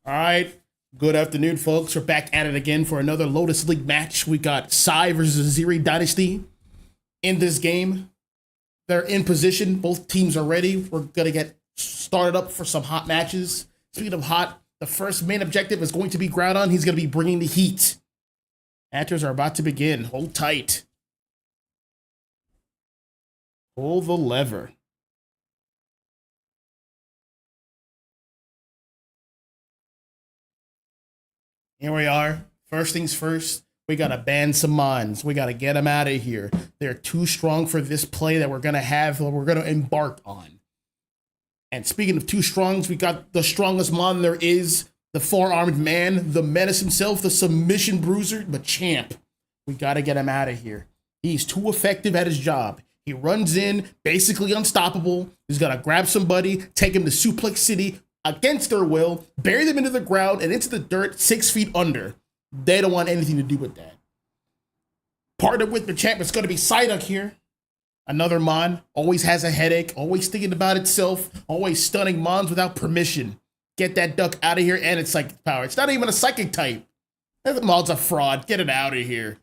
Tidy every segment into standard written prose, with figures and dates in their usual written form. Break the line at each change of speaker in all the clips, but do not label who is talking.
All right. Good afternoon, folks. We're back at it again for another Lotus League match. We got PSY versus Azeri Dynasty in this game. They're in position. Both teams are ready. We're going to get started up for some hot matches. Speaking of hot, the first main objective is going to be Groudon. He's going to be bringing the heat. Matches are about to begin. Hold tight. Pull the lever. Here we are. First things first, we got to ban some mons. We got to get them out of here. They're too strong for this play that we're going to embark on. And speaking of too strongs, we got the strongest mon there is, the four-armed man, the menace himself, the submission bruiser, the champ. We got to get him out of here. He's too effective at his job. He runs in, basically unstoppable. He's going to grab somebody, take him to Suplex City, against their will, bury them into the ground and into the dirt 6 feet under. They don't want anything to do with that. Partnered with the champ, it's going to be Psyduck here. Another mon, always has a headache, always thinking about itself, always stunning mons without permission. Get that duck out of here and its psychic power. It's not even a psychic type. That mon's a fraud. Get it out of here.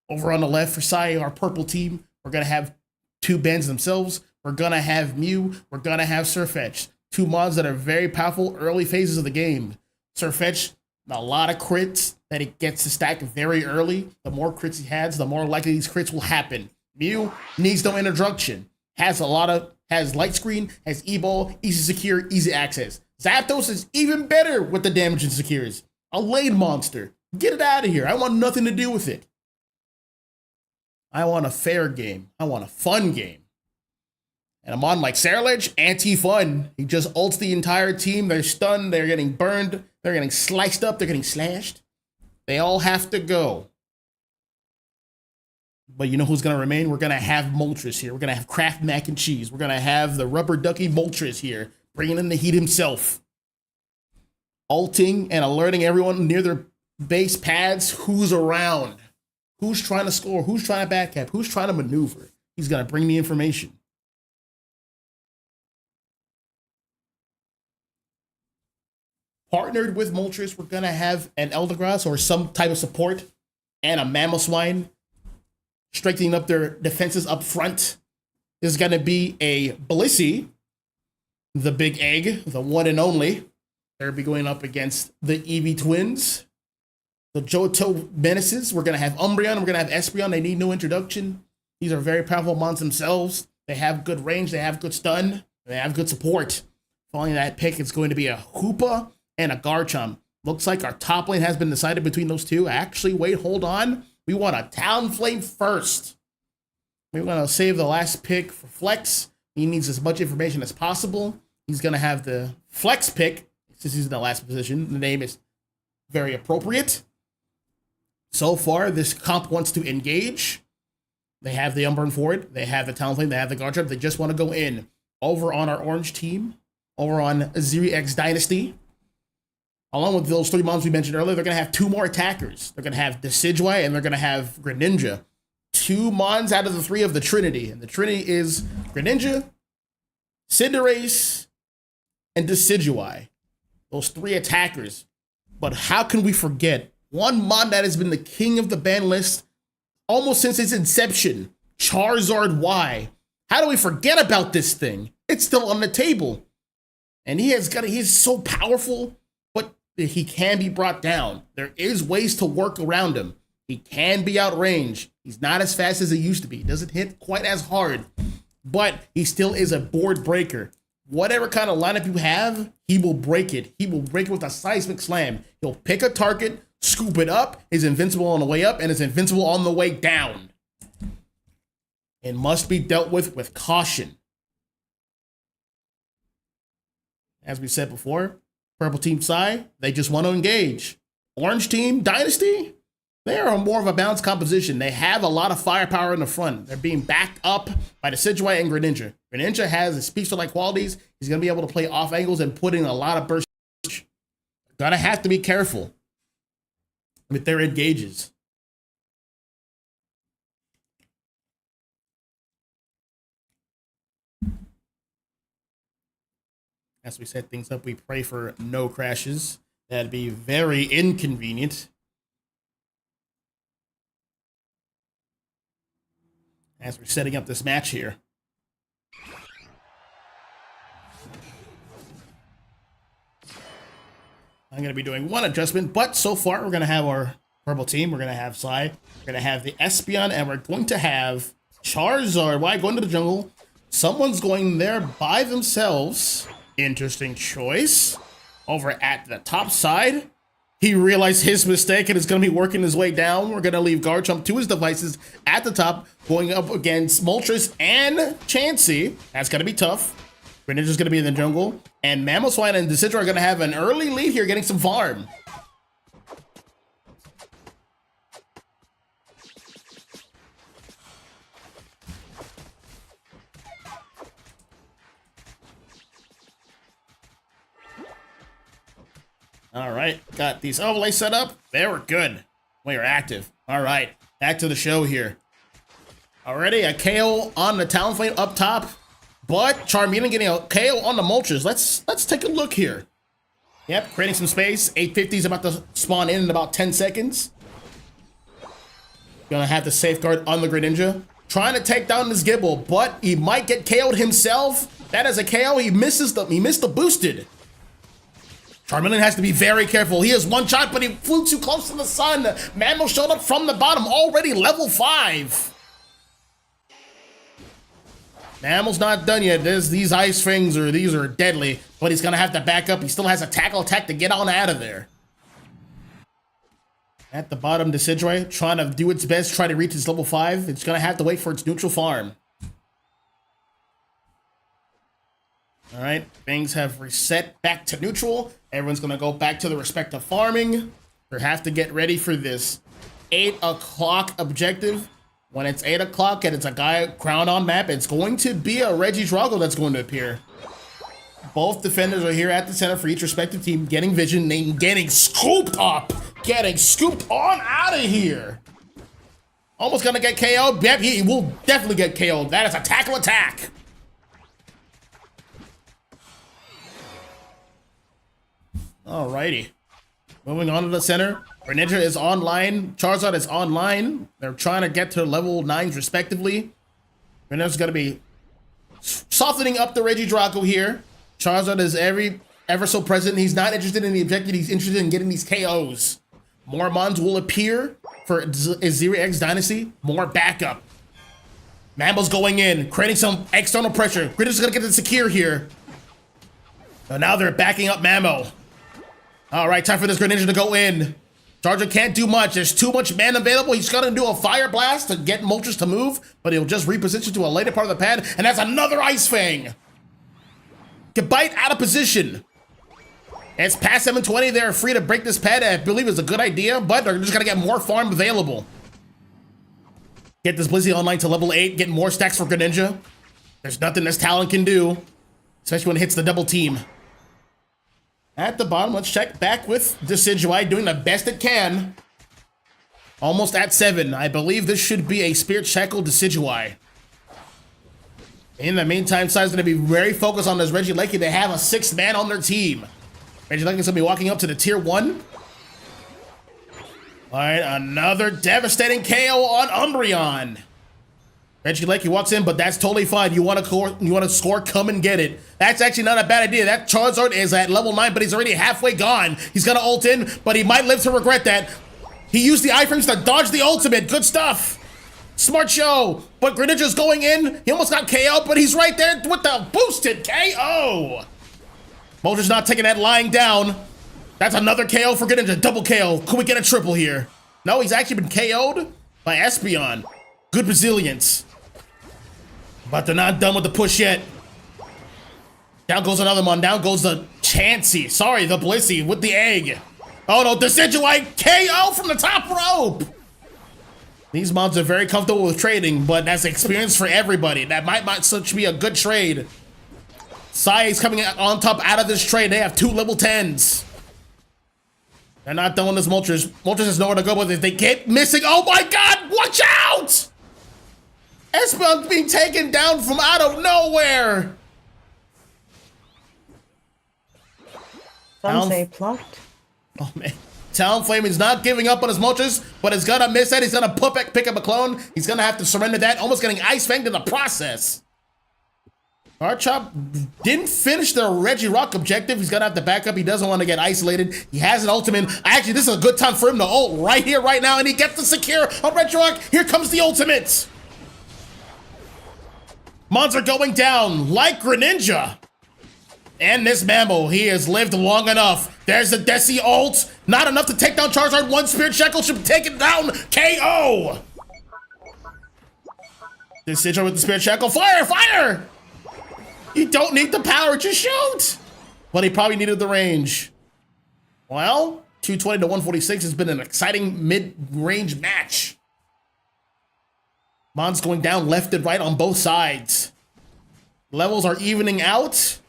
Over on the left for Psy, our purple team, we're going to have two bands themselves. We're going to have Mew. We're going to have Surfetch. Two mons that are very powerful early phases of the game. Surfetch, a lot of crits that he gets to stack very early. The more crits he has, the more likely these crits will happen. Mew needs no introduction. Has light screen, has E-ball, easy secure, easy access. Zapdos is even better with the damage and secures. A lane monster. Get it out of here. I want nothing to do with it. I want a fair game. I want a fun game. And I'm on like Saralege, anti-fun. He just ults the entire team. They're stunned. They're getting burned. They're getting sliced up. They're getting slashed. They all have to go. But you know who's going to remain? We're going to have Moltres here. We're going to have Kraft Mac and Cheese. We're going to have the rubber ducky Moltres here, bringing in the heat himself. Ulting and alerting everyone near their base pads who's around. Who's trying to score? Who's trying to backcap? Who's trying to maneuver? He's going to bring the information. Partnered with Moltres, we're going to have an Eldegoss or some type of support and a Mamoswine, strengthening up their defenses up front. This is going to be a Blissey, the big egg, the one and only. They'll be going up against the Eevee twins. The Johto Menaces, we're going to have Umbreon, we're going to have Espeon. They need no introduction. These are very powerful mons themselves. They have good range, they have good stun, they have good support. Following that pick, it's going to be a Hoopa and a Garchomp. Looks like our top lane has been decided between those two. Actually, wait, hold on. We want a Talonflame first. We're going to save the last pick for Flex. He needs as much information as possible. He's going to have the Flex pick, since he's in the last position. The name is very appropriate. So far, this comp wants to engage. They have the Umbreon for it. They have the Talonflame. They have the Garchomp. They just want to go in. Over on our orange team, over on Azeri X Dynasty, along with those three mons we mentioned earlier, they're going to have two more attackers. They're going to have Decidueye and they're going to have Greninja. Two mons out of the three of the Trinity. And the Trinity is Greninja, Cinderace, and Decidueye. Those three attackers. But how can we forget one mon that has been the king of the ban list almost since its inception? Charizard Y. How do we forget about this thing? It's still on the table. And he's so powerful. He can be brought down. There is ways to work around him. He can be outranged. He's not as fast as he used to be. He doesn't hit quite as hard, but he still is a board breaker. Whatever kind of lineup you have, he will break it. He will break it with a seismic slam. He'll pick a target, scoop it up, is invincible on the way up, and is invincible on the way down. It must be dealt with caution. As we said before, Purple Team Psy, they just want to engage. Orange Team Dynasty, they are more of a balanced composition. They have a lot of firepower in the front. They're being backed up by the Decidueye and Greninja. Greninja has his speedster-like qualities. He's going to be able to play off angles and put in a lot of burst. Gonna have to be careful with their engages. As we set things up, we pray for no crashes. That'd be very inconvenient. As we're setting up this match here. I'm going to be doing one adjustment, but so far we're going to have our purple team. We're going to have Psy. We're going to have the Espeon, and we're going to have Charizard. Why going to the jungle? Someone's going there by themselves. Interesting choice. Over at the top side, he realized his mistake and is going to be working his way down. We're going to leave Garchomp to his devices at the top, going up against Moltres and Chansey. That's going to be tough. Greninja's going to be in the jungle, and Mamoswine and Decidueye are going to have an early lead here, getting some farm. All right, got these overlays set up. They were good. We are active. All right, back to the show here. Already a KO on the Talonflame up top. But Charmeleon getting a KO on the Moltres. Let's take a look here. Yep, creating some space. 850 is about to spawn in about 10 seconds. Gonna have the safeguard on the Greninja. Trying to take down this Gible, but he might get KO'd himself. That is a KO. He missed the boosted. Charmeleon has to be very careful. He has one shot, but he flew too close to the sun. Mammo showed up from the bottom, already level 5. Mammo's not done yet. These ice things these are deadly, but he's gonna have to back up. He still has a tackle attack to get on out of there. At the bottom, Decidueye trying to do its best, try to reach its level 5. It's gonna have to wait for its neutral farm. All right, things have reset back to neutral. Everyone's gonna go back to the respective farming. We have to get ready for this 8 o'clock objective. When it's 8 o'clock and it's a guy crowned on map, it's going to be a Regidrago that's going to appear. Both defenders are here at the center for each respective team, getting vision and getting scooped up. Getting scooped on out of here. Almost gonna get KO'd. Yep, he will definitely get KO'd. That is a tackle attack. Alrighty. Moving on to the center. Greninja is online. Charizard is online. They're trying to get to level 9s respectively. Greninja's going to be softening up the Regidrago here. Charizard is ever so present. He's not interested in the objective. He's interested in getting these KOs. More Mons will appear for Azeri X Dynasty. More backup. Mammo's going in, creating some external pressure. Greninja's going to get the secure here. So now they're backing up Mammo. All right, time for this Greninja to go in. Charizard can't do much. There's too much mana available. He's going to do a Fire Blast to get Moltres to move, but he'll just reposition to a later part of the pad, and that's another Ice Fang. Bite out of position. It's past 720. They're free to break this pad. I believe it's a good idea, but they're just going to get more farm available. Get this Blizzy online to level 8. Get more stacks for Greninja. There's nothing this talent can do, especially when it hits the double team. At the bottom, let's check back with Decidueye doing the best it can. Almost at 7. I believe this should be a Spirit Shackle Decidueye. In the meantime, Sai's going to be very focused on this Regieleki. They have a 6th man on their team. Regieleki's going to be walking up to the tier 1. All right, another devastating KO on Umbreon. Regieleki walks in, but that's totally fine. You want to score, come and get it. That's actually not a bad idea. That Charizard is at level 9, but he's already halfway gone. He's going to ult in, but he might live to regret that. He used the iframes to dodge the ultimate. Good stuff. Smart show. But Greninja's going in. He almost got KO, but he's right there with the boosted KO. Moltres not taking that lying down. That's another KO for Greninja. Double KO. Could we get a triple here? No, he's actually been KO'd by Espeon. Good resilience. But they're not done with the push yet. Down goes another one. Down goes the Chansey. Sorry, the Blissey with the egg. Oh no, Decidueye KO from the top rope. These mobs are very comfortable with trading, but that's experience for everybody. That might such be a good trade. Sai is coming on top out of this trade. They have 2 level 10s. They're not done with this Moltres. Moltres has nowhere to go with it. They keep missing. Oh my god, watch out! Espeon being taken down from out of nowhere.
Some say plucked.
Oh, man. Talonflame is not giving up on his Moltres, but is gonna miss it. He's gonna pick up a clone. He's gonna have to surrender that, almost getting Ice Fanged in the process. Garchomp didn't finish the Regirock objective. He's gonna have to back up. He doesn't want to get isolated. He has an ultimate. Actually, this is a good time for him to ult right here, right now, and he gets the secure on Regirock. Here comes the ultimate. Mons are going down like Greninja. And this mammal, he has lived long enough. There's the Desi ult. Not enough to take down Charizard. One Spirit Shackle should take it down. KO. Decidueye with the Spirit Shackle. Fire, fire. You don't need the power, just shoot. But he probably needed the range. Well, 220 to 146 has been an exciting mid-range match. Mons going down left and right on both sides. Levels are evening out.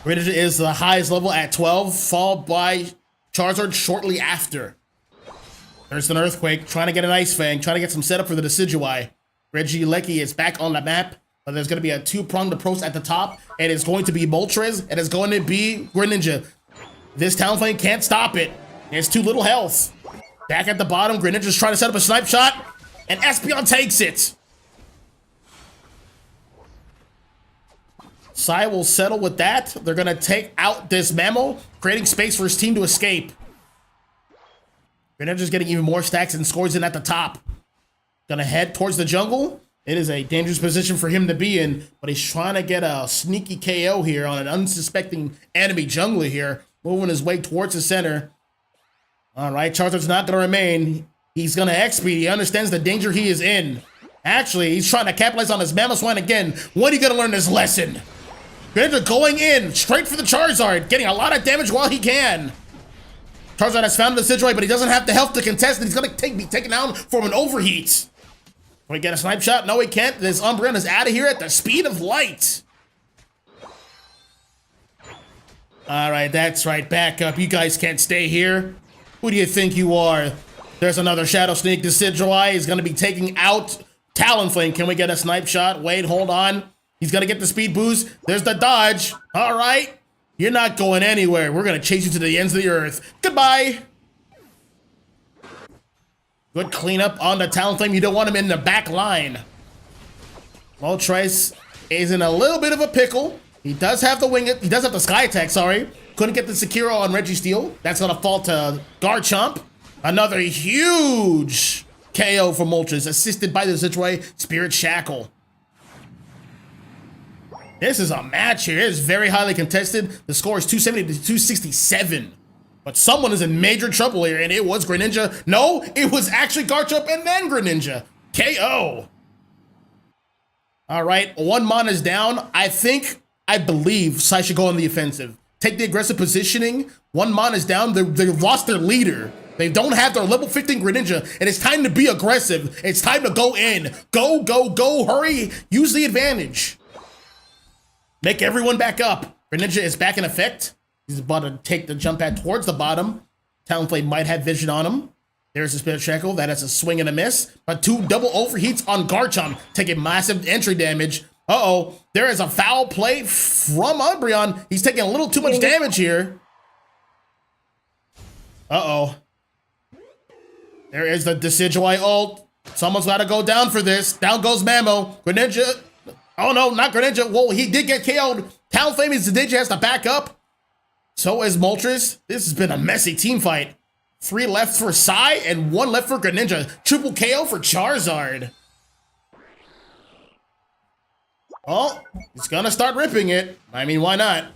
Greninja is the highest level at 12, followed by Charizard shortly after. There's an Earthquake, trying to get an Ice Fang, trying to get some setup for the Decidueye. Regieleki is back on the map, but there's going to be a two-pronged approach at the top. It is going to be Moltres, and it's going to be Greninja. This Talonflame can't stop it. It's too little health. Back at the bottom, Greninja's trying to set up a snipe shot, and Espeon takes it. PSY will settle with that. They're going to take out this mammal, creating space for his team to escape. Greninja's getting even more stacks and scores in at the top. Gonna head towards the jungle. It is a dangerous position for him to be in, but he's trying to get a sneaky KO here on an unsuspecting enemy jungler here, moving his way towards the center. All right, Charizard's not gonna remain. He's gonna XP. He understands the danger he is in. Actually, he's trying to capitalize on his Mamoswine again. When are you gonna learn this lesson? Greninja going in, straight for the Charizard, getting a lot of damage while he can. Charizard has found the Decidueye, but he doesn't have the health to contest, and he's gonna be taken down from an overheat. Can we get a snipe shot? No, we can't. This Umbreon is out of here at the speed of light. All right, that's right. Back up. You guys can't stay here. Who do you think you are? There's another Shadow Sneak. Decidueye is gonna be taking out Talonflame. Can we get a snipe shot? Wait, hold on. He's gonna get the speed boost. There's the dodge. All right. You're not going anywhere. We're gonna chase you to the ends of the earth. Goodbye. Good cleanup on the Talonflame. You don't want him in the back line. Moltres is in a little bit of a pickle. He does have the wing. He does have the sky attack, sorry. Couldn't get the Sekiro on Registeel. That's gonna fall to Garchomp. Another huge KO for Moltres, assisted by the Decidueye Spirit Shackle. This is a match here. It is very highly contested. The score is 270 to 267. But someone is in major trouble here, and it was Greninja. No, it was actually Garchomp and then Greninja. KO. All right, one Mon is down. I believe PSY should go on the offensive. Take the aggressive positioning. One Mon is down. They lost their leader. They don't have their level 15 Greninja, and it's time to be aggressive. It's time to go in. Go, go, go. Hurry. Use the advantage. Make everyone back up. Greninja is back in effect. He's about to take the jump pad towards the bottom. Talonflame might have vision on him. There's a Spirit Shackle. That is a swing and a miss. But two double overheats on Garchomp, taking massive entry damage. Uh-oh. There is a foul play from Umbreon. He's taking a little too much damage here. Uh-oh. There is the Decidueye ult. Someone's got to go down for this. Down goes Mamo. Greninja. Oh, no, not Greninja. Well, he did get KO'd. Talonflame is the Decidueye has to back up. So is Moltres. This has been a messy team fight. 3 left for PSY and 1 left for Greninja. Triple KO for Charizard. Oh, he's gonna start ripping it. I mean, why not?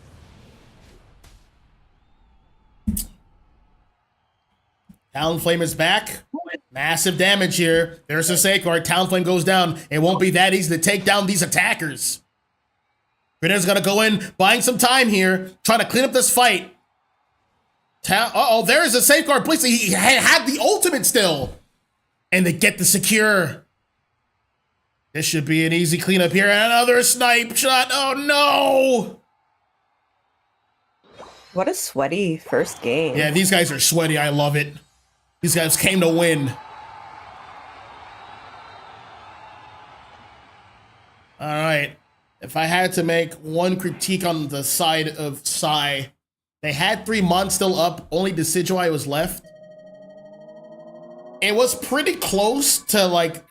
Talonflame is back. Massive damage here. There's a safeguard. Talonflame goes down. It won't be that easy to take down these attackers. Greninja's gonna go in, buying some time here, trying to clean up this fight. Uh-oh, there is a safeguard. Please, he had the ultimate still. And they get the secure. This should be an easy cleanup here. And another snipe shot. Oh, no.
What a sweaty first game.
Yeah, these guys are sweaty. I love it. These guys came to win. All right. If I had to make one critique on the side of PSY, They had 3 months still up. Only Decidueye was left. It was pretty close to like,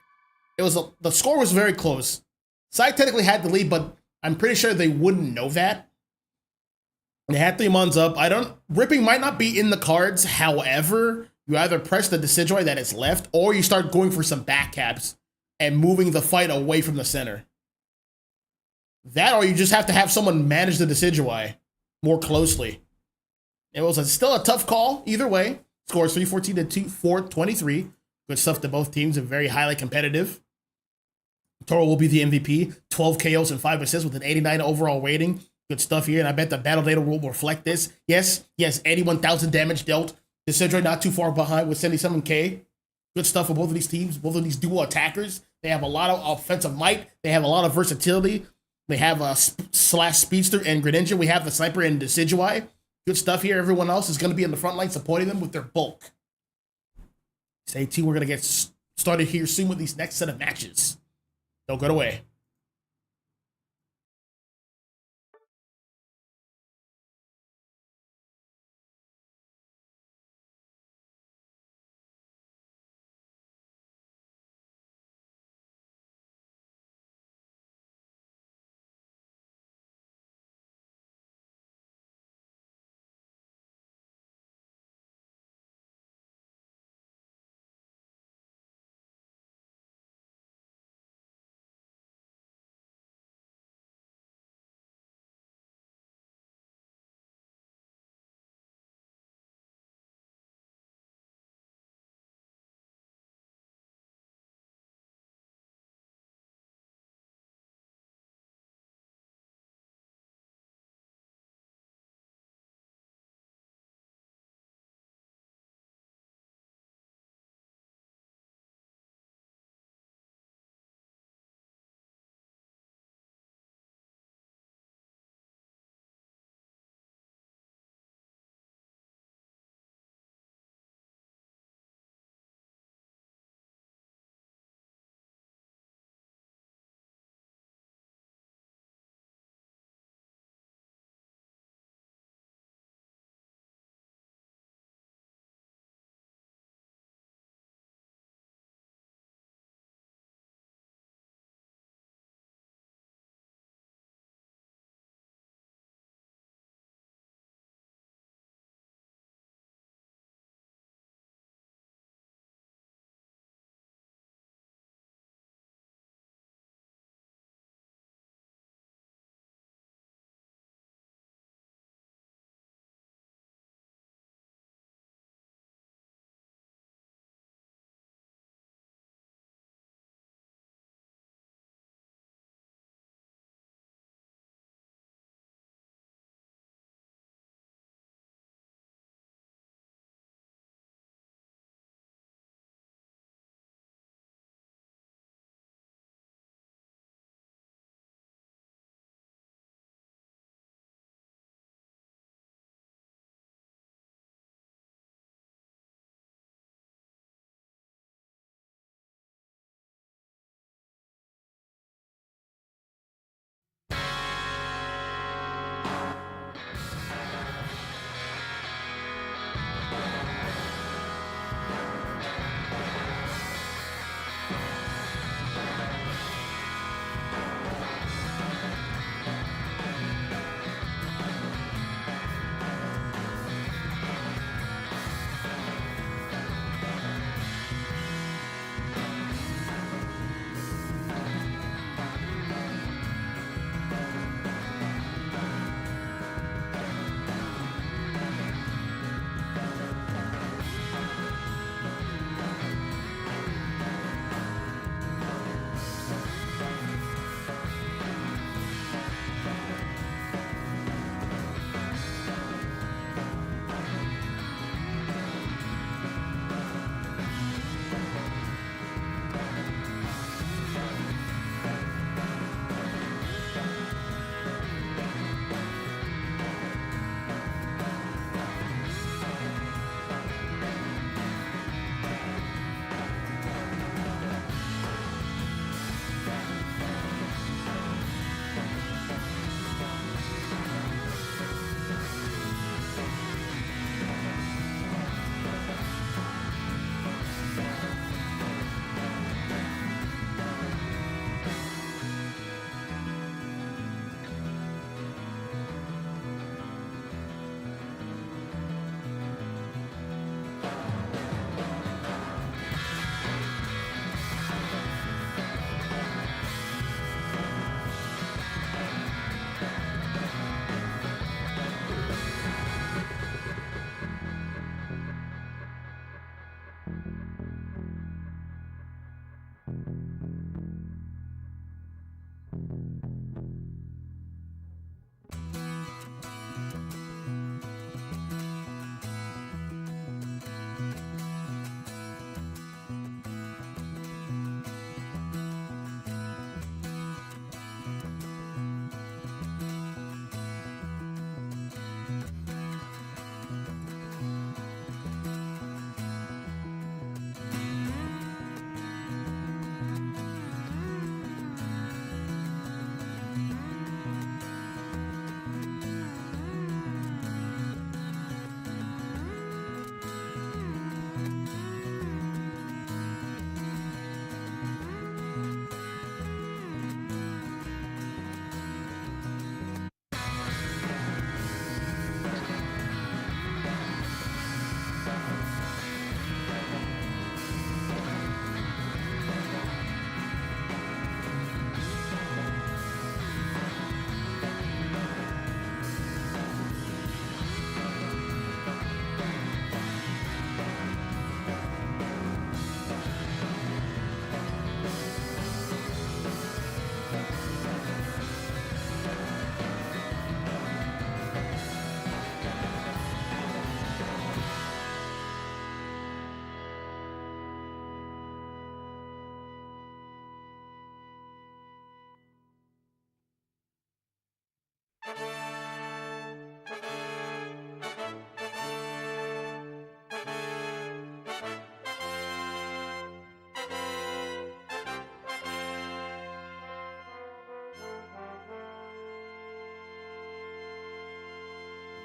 the score was very close. Psy technically had the lead, but I'm pretty sure they wouldn't know that. They had 3 months up. Ripping might not be in the cards. However, you either press the Decidueye that is left, or you start going for some back caps and moving the fight away from the center. That, or you just have to have someone manage the Decidueye more closely. It was still a tough call either way. Scores 314 to 423. Good stuff to both teams and very highly competitive. Toro will be the MVP. 12 KOs and 5 assists with an 89 overall rating. Good stuff here, and I bet the battle data will reflect this. Yes, 81,000 damage dealt. Decidueye not too far behind with 77k. Good stuff for both of these teams, both of these dual attackers. They have a lot of offensive might. They have a lot of versatility. They have a slash speedster and Greninja. We have the sniper and Decidueye. Good stuff here. Everyone else is going to be in the front line supporting them with their bulk. Stay tuned. We're going to get started here soon with these next set of matches. Don't go away.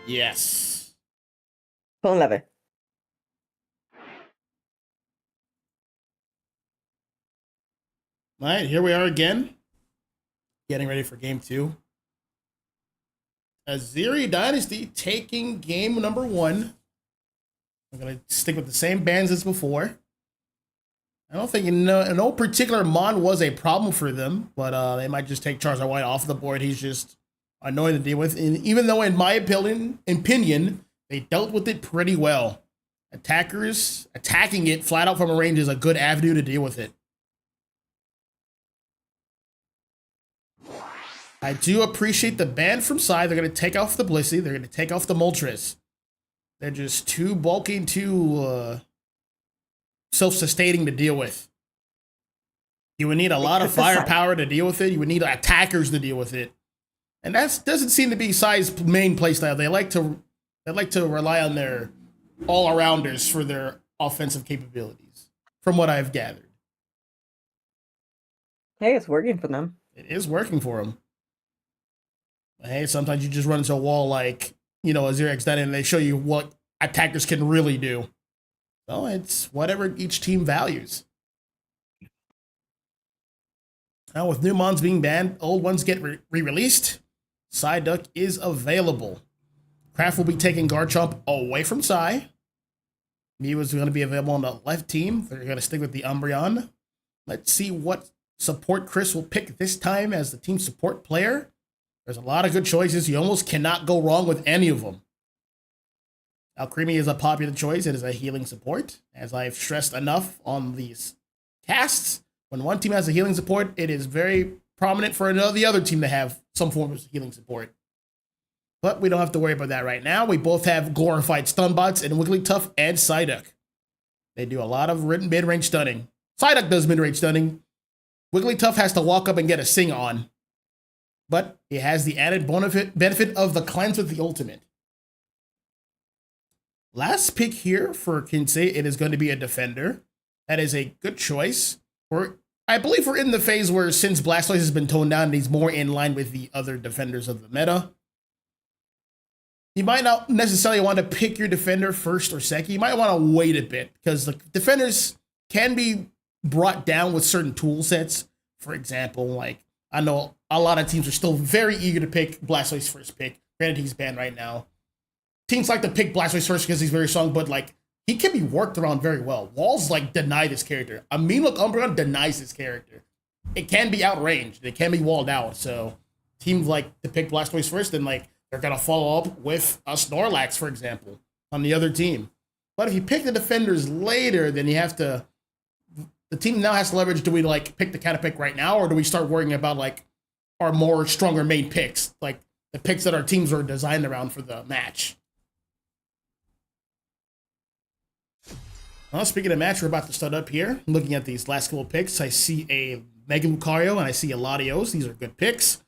Yes.
Phone lever.
All right, here we are again. Getting ready for game 2. Azeri Dynasty taking game number 1. I'm going to stick with the same bands as before. I don't think no particular Mon was a problem for them, but they might just take Charizard White off the board. He's just annoying to deal with. And even though, in my opinion, they dealt with it pretty well. Attackers attacking it flat out from a range is a good avenue to deal with it. I do appreciate the ban from side. They're going to take off the Blissey. They're going to take off the Moltres. They're just too bulky and too self-sustaining to deal with. You would need a lot of firepower to deal with it. You would need attackers to deal with it. And that doesn't seem to be Sai's main playstyle. They like to rely on their all-arounders for their offensive capabilities, from what I've gathered.
Hey, it's working for them.
It is working for them. Hey, sometimes you just run into a wall like, Azeri X Dynasty, and they show you what attackers can really do. So it's whatever each team values. Now, with new mons being banned, old ones get re-released. Psyduck is available. Craft will be taking Garchomp away from Psy. Mew is going to be available on the left team. They're going to stick with the Umbreon. Let's see what support Chris will pick this time as the team support player. There's a lot of good choices. You almost cannot go wrong with any of them. Alcremie is a popular choice. It is a healing support. As I've stressed enough on these casts, when one team has a healing support, it is very prominent for the other team to have some form of healing support. But we don't have to worry about that right now. We both have glorified stun bots in Wigglytuff and Psyduck. They do a lot of mid-range stunning. Psyduck does mid-range stunning. Wigglytuff has to walk up and get a sing on. But he has the added benefit of the cleanse with the ultimate. Last pick here for Kinsey, it is going to be a defender. That is a good choice. I believe we're in the phase where, since Blastoise has been toned down, he's more in line with the other defenders of the meta. You might not necessarily want to pick your defender first or second. You might want to wait a bit, because the defenders can be brought down with certain tool sets. For example, like, I know a lot of teams are still very eager to pick Blastoise first pick. Granted, he's banned right now. Teams like to pick Blastoise first because he's very strong, but like, he can be worked around very well. Walls like deny this character. A mean look Umbreon denies this character. It can be outranged. It can be walled out. So teams like to pick Blastoise first, and like, they're gonna follow up with a Snorlax, for example, on the other team. But if you pick the defenders later, then you have to. The team now has to leverage. Do we like pick the Caterpie right now, or do we start worrying about like our more stronger main picks, like the picks that our teams are designed around for the match? Well, speaking of match, we're about to start up here. Looking at these last couple picks, I see a Mega Lucario and I see a Latios. These are good picks.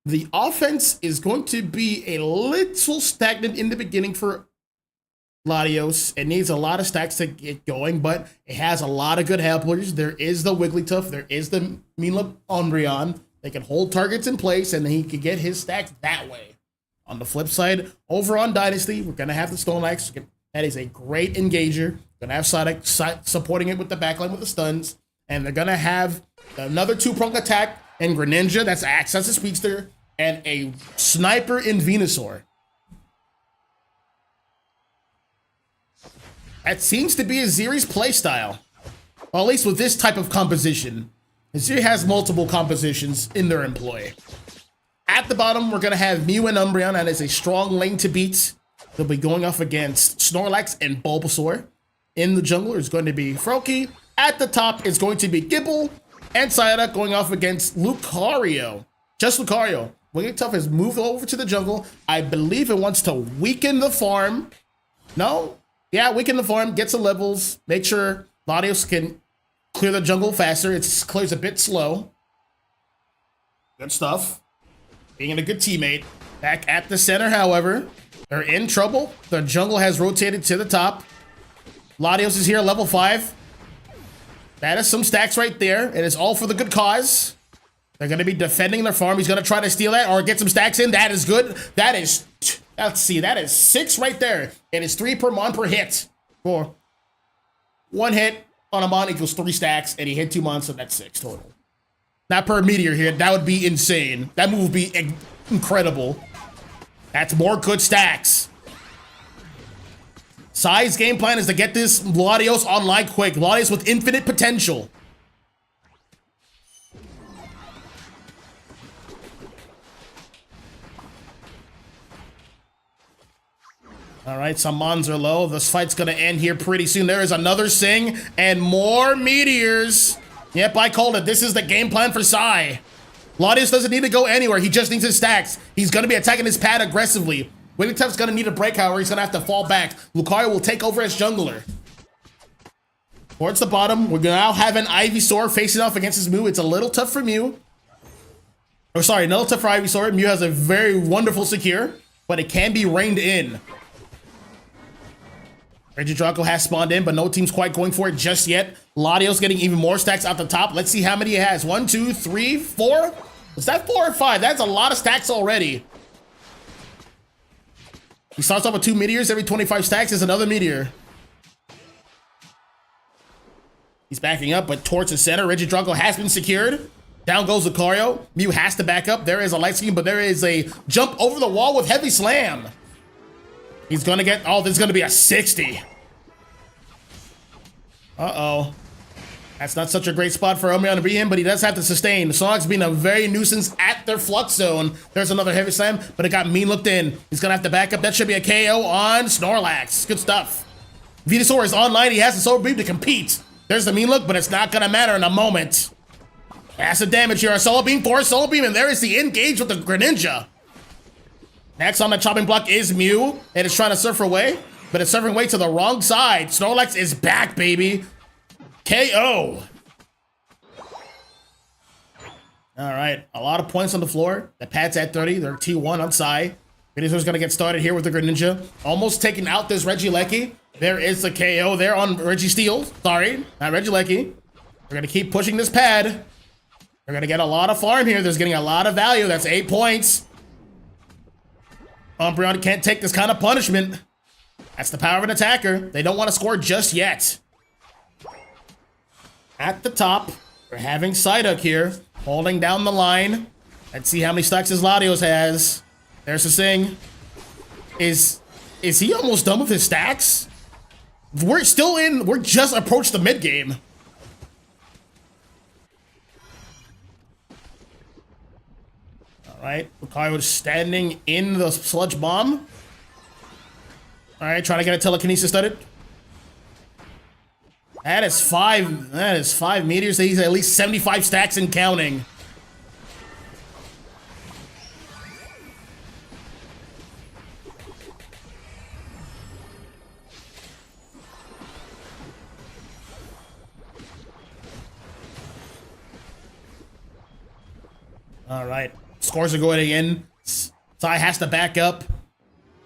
The offense is going to be a little stagnant in the beginning for Latios. It needs a lot of stacks to get going, but it has a lot of good helpers. There is the Wigglytuff. There is the Meanlip Umbreon. They can hold targets in place, and he can get his stacks that way. On the flip side, over on Dynasty, we're going to have the Snorlax. That is a great engager. Going to have Psyduck supporting it with the backline with the stuns. And they're going to have another two-prong attack in Greninja. That's Access to Speedster. And a Sniper in Venusaur. That seems to be Azeri's playstyle. Well, at least with this type of composition. Azeri has multiple compositions in their employ. At the bottom, we're going to have Mew and Umbreon. That is a strong lane to beat. They'll be going off against Snorlax and Bulbasaur. In the jungle is going to be Froakie. At the top is going to be Gible and Psyduck going off against Lucario. Just Lucario. Wigglytuff has moved over to the jungle. I believe it wants to weaken the farm. No? Yeah, weaken the farm. Get some levels. Make sure Latios can clear the jungle faster. It clears a bit slow. Good stuff. Being a good teammate. Back at the center, however, they're in trouble. The jungle has rotated to the top. Latios is here, level 5. That is some stacks right there. It is all for the good cause. They're going to be defending their farm. He's going to try to steal that or get some stacks in. That is good. That is Let's see, that is 6 right there. It is 3 per mon per hit. 4. 1 hit on a mon equals 3 stacks, and he hit 2 mons, so that's 6 total. Not per meteor here. That would be insane. That move would be incredible. That's more good stacks. PSY's game plan is to get this Latios online quick. Latios with infinite potential. All right, some mons are low. This fight's gonna end here pretty soon. There is another Sing and more meteors. Yep, I called it. This is the game plan for PSY. Lotus doesn't need to go anywhere. He just needs his stacks. He's gonna be attacking his pad aggressively. Wigglytuff's gonna need a break, however, he's gonna have to fall back. Lucario will take over as jungler. Towards the bottom, we now have an Ivysaur facing off against his Mew. It's a little tough for Mew. Oh, sorry, no tough for Ivysaur. Mew has a very wonderful secure, but it can be reined in. Regidrago has spawned in, but no team's quite going for it just yet. Latios getting even more stacks out the top. Let's see how many he has. 1, 2, 3, 4. Is that 4 or 5? That's a lot of stacks already. He starts off with 2 meteors. Every 25 stacks is another meteor. He's backing up, but towards the center. Regidrago has been secured. Down goes Lucario. Mew has to back up. There is a light scheme, but there is a jump over the wall with heavy slam. He's gonna get, oh, this is gonna be a 60. Uh-oh. That's not such a great spot for Umbreon to be in, but he does have to sustain. Snorlax being a very nuisance at their flux zone. There's another heavy slam, but it got mean looked in. He's gonna have to back up. That should be a KO on Snorlax. Good stuff. Venusaur is online. He has the Solar Beam to compete. There's the mean look, but it's not gonna matter in a moment. Acid damage here. A Solar Beam for a Solar Beam, and there is the engage with the Greninja. Next on the chopping block is Mew. It is trying to surf away, but it's surfing away to the wrong side. Snorlax is back, baby. KO. All right, a lot of points on the floor. The pad's at 30. They're T1 on PSY. Venusaur's gonna get started here with the Greninja. Almost taking out this Regieleki. There is the KO there on Registeel. Sorry, not Regieleki. We're gonna keep pushing this pad. We're gonna get a lot of farm here. There's getting a lot of value. That's 8 points. Umbreon can't take this kind of punishment. That's the power of an attacker. They don't want to score just yet. At the top, we're having Psyduck here, holding down the line. Let's see how many stacks his Latios has. There's the Sing. Is he almost done with his stacks? We're just approached the mid game. All right, Lucario is standing in the Sludge Bomb. All right, trying to get a telekinesis started. That is 5 meteors. He's at least 75 stacks and counting. All right, scores are going in. PSY has to back up.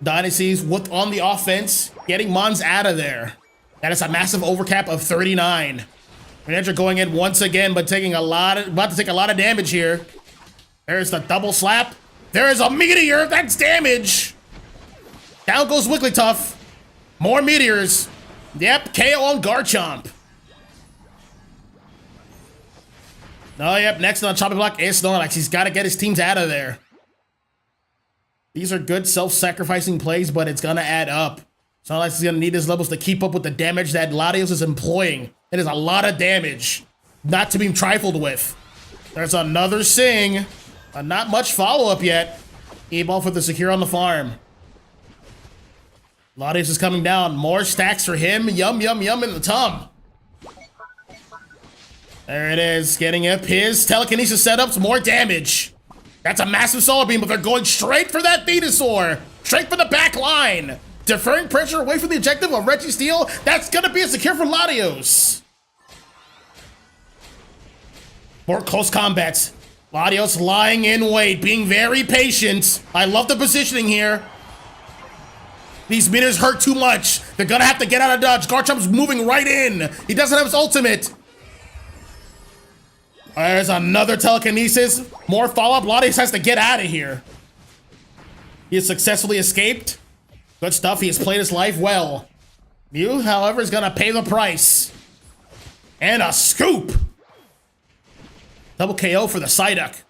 Dynasty's on the offense, getting Mons out of there. That is a massive overcap of 39. Greninja going in once again, but about to take a lot of damage here. There's the double slap. There is a meteor. That's damage. Down goes Wigglytuff. More meteors. Yep, KO on Garchomp. Oh, yep, next on the chopping block is Snorlax. He's got to get his teams out of there. These are good self-sacrificing plays, but it's going to add up. Snorlax is going to need his levels to keep up with the damage that Latios is employing. It is a lot of damage, not to be trifled with. There's another Sing. Not much follow-up yet. E-ball for the secure on the farm. Latios is coming down. More stacks for him. Yum, yum, yum in the tum. There it is, getting up his telekinesis setups, more damage. That's a massive Solar Beam, but they're going straight for that Venusaur. Straight for the back line. Deferring pressure away from the objective of Registeel. That's gonna be a secure for Latios. More close combats. Latios lying in wait, being very patient. I love the positioning here. These meters hurt too much. They're gonna have to get out of dodge. Garchomp's moving right in. He doesn't have his ultimate. There's another telekinesis. More follow-up. Lotus has to get out of here. He has successfully escaped. Good stuff. He has played his life well. Mew, however, is gonna pay the price. And a scoop. Double KO for the Psyduck.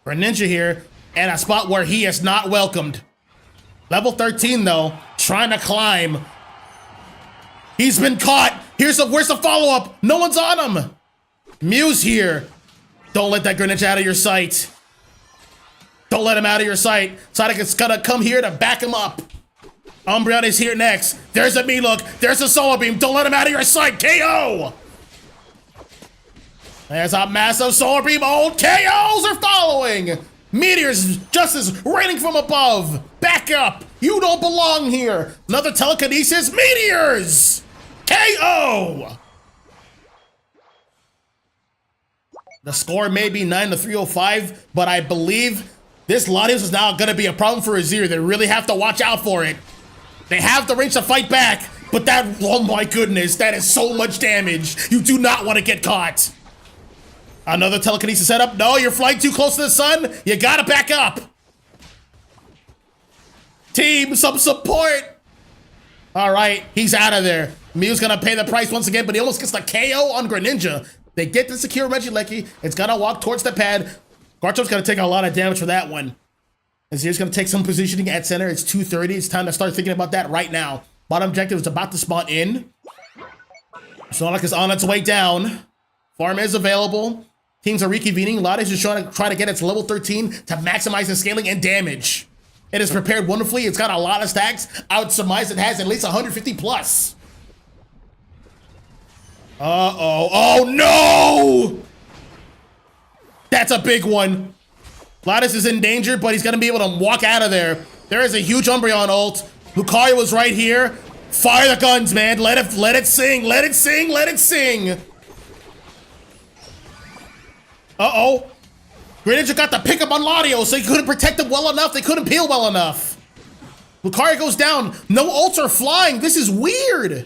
Greninja here, and a spot where he is not welcomed. Level 13 though, trying to climb. He's been caught. Where's the follow-up? No one's on him. Mew's here. Don't let that Greninja out of your sight. Don't let him out of your sight. Psyduck is gonna come here to back him up. Umbreon is here next. There's a Melook. There's a Solar Beam. Don't let him out of your sight. KO! There's a massive Solar Beam. Old KOs are following. Meteors, justice raining from above. Back up. You don't belong here. Another telekinesis. Meteors! KO! The score may be 9-305, but I believe this Lotus is now going to be a problem for Azeri. They really have to watch out for it. They have the range to fight back, but that, oh my goodness, that is so much damage. You do not want to get caught. Another telekinesis setup. No, you're flying too close to the sun. You gotta back up. Team, some support. All right, he's out of there. Mew's gonna pay the price once again, but he almost gets the KO on Greninja. They get the secure Regieleki. It's gonna walk towards the pad. Garchomp's gonna take a lot of damage for that one. Azeri's gonna take some positioning at center. It's 2:30. It's time to start thinking about that right now. Bottom objective is about to spawn in. Sonic is on its way down. Farm is available. Teams are reconvening. Lotus is trying to get its level 13 to maximize the scaling and damage. It is prepared wonderfully. It's got a lot of stacks. I would surmise it has at least 150 plus. Uh-oh. Oh, no! That's a big one. Lotus is in danger, but he's going to be able to walk out of there. There is a huge Umbreon ult. Lucario was right here. Fire the guns, man. Let it sing. Let it sing. Let it sing. Uh-oh. Greninja got the pickup on Latios, so he couldn't protect him well enough. They couldn't peel well enough. Lucario goes down. No ults are flying. This is weird.